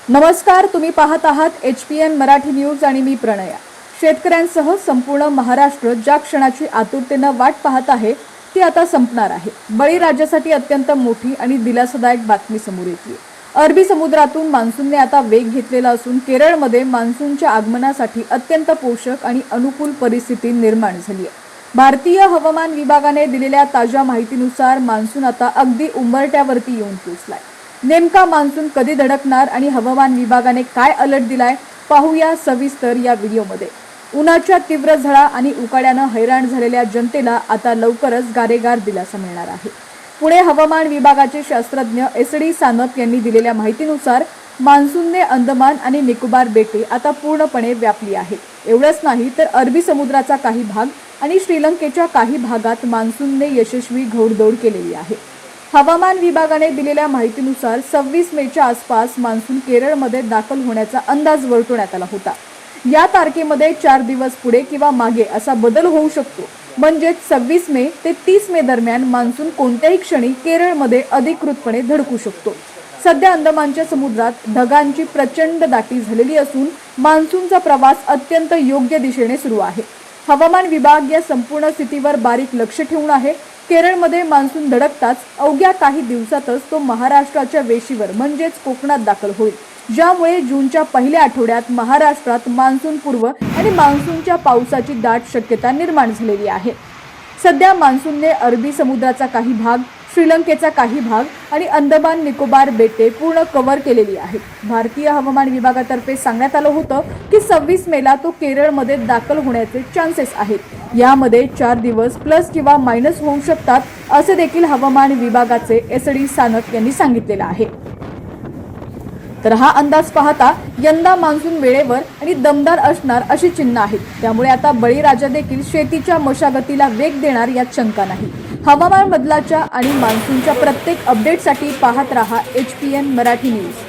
नमस्कार, तुम्ही पाहत आहात HPN मराठी न्यूज आणि मी प्रणया। शेतकऱ्यांसह संपूर्ण महाराष्ट्र ज्या क्षणाची आतुरतेने वाट पाहत आहे ती आता संपणार आहे। बळीराजासाठी अत्यंत मोठी आणि दिलासादायक बातमी समोर येते। अरबी समुद्रातून मान्सूनने आता वेग घेतलेला असून केरळमध्ये मान्सूनच्या आगमनासाठी अत्यंत पोषक आणि अनुकूल परिस्थिती निर्माण झाली आहे। भारतीय हवामान विभागाने दिलेल्या ताज्या माहितीनुसार मान्सून आता अगदी उंबरठ्यावरती येऊन पोहोचलाय। नेमका मान्सून कधी धडकणार आणि हवामान विभागाने काय अलर्ट दिलाय पाहूया सविस्तर या व्हिडिओमध्ये। उन्हाच्या तीव्र झळा आणि उकाड्याने हैराण झालेल्या जनतेला आता लवकरच गारेगार दिलासा मिळणार आहे। पुणे हवामान विभागाचे शास्त्रज्ञ SD सानप यांनी दिलेल्या माहितीनुसार मान्सूनने अंदमान आणि निकोबार बेटे आता पूर्णपणे व्यापली आहेत। एवढंच नाही तर अरबी समुद्राचा काही भाग आणि श्रीलंकेच्या काही भागात मान्सूनने यशस्वी घोडदौड केलेली आहे। हवामान विभागाने दिलेल्या माहितीनुसार 26 मेच्या आसपास मान्सून केरळमध्ये दाखल होण्याचा अंदाज वर्तवण्यात आला होता। या तारखेमध्ये 4 दिवस पुढे किंवा मागे असा बदल होऊ शकतो। म्हणजेच 26 मे ते 30 मे दरम्यान मान्सून कोणत्याही क्षणी केरळमध्ये अधिकृतपणे धडकू शकतो। सध्या अंदमानच्या समुद्रात ढगांची प्रचंड दाटी झालेली असून मान्सूनचा प्रवास अत्यंत योग्य दिशेने सुरू आहे। हवामान विभाग या संपूर्ण स्थितीवर बारीक लक्ष ठेवून आहे। केरळमध्ये मान्सून धडकताच अवघ्या काही दिवसातच तो महाराष्ट्राच्या वेशीवर म्हणजेच कोकणात दाखल होईल, ज्यामुळे जूनच्या पहिल्या आठवड्यात महाराष्ट्रात मान्सून पूर्व आणि मान्सूनच्या पावसाची दाट शक्यता निर्माण झालेली आहे। सध्या मान्सूनने अरबी समुद्राचा काही भाग, श्रीलंकेचा काही भाग आणि अंदमान निकोबार बेटे पूर्ण कव्हर केलेली आहेत। भारतीय हवामान विभागातर्फे सांगण्यात आलं होतं की 26 मेला तो केरळमध्ये दाखल होण्याचे चान्सेस आहेत। यामध्ये 4 दिवस प्लस किंवा मायनस होऊ शकतात, असे देखील हवामान विभागाचे SD सानप यांनी सांगितलेलं आहे। तर हा अंदाज पाहता यंदा मान्सून वेळेवर आणि दमदार असणार अशी चिन्ह आहेत। त्यामुळे आता बळीराजा देखील शेतीच्या मशागतीला वेग देणार यात शंका नाही। हवामान बदलाच्या आणि मान्सूनच्या प्रत्येक अपडेटसाठी पाहत रहा HPN मराठी न्यूज।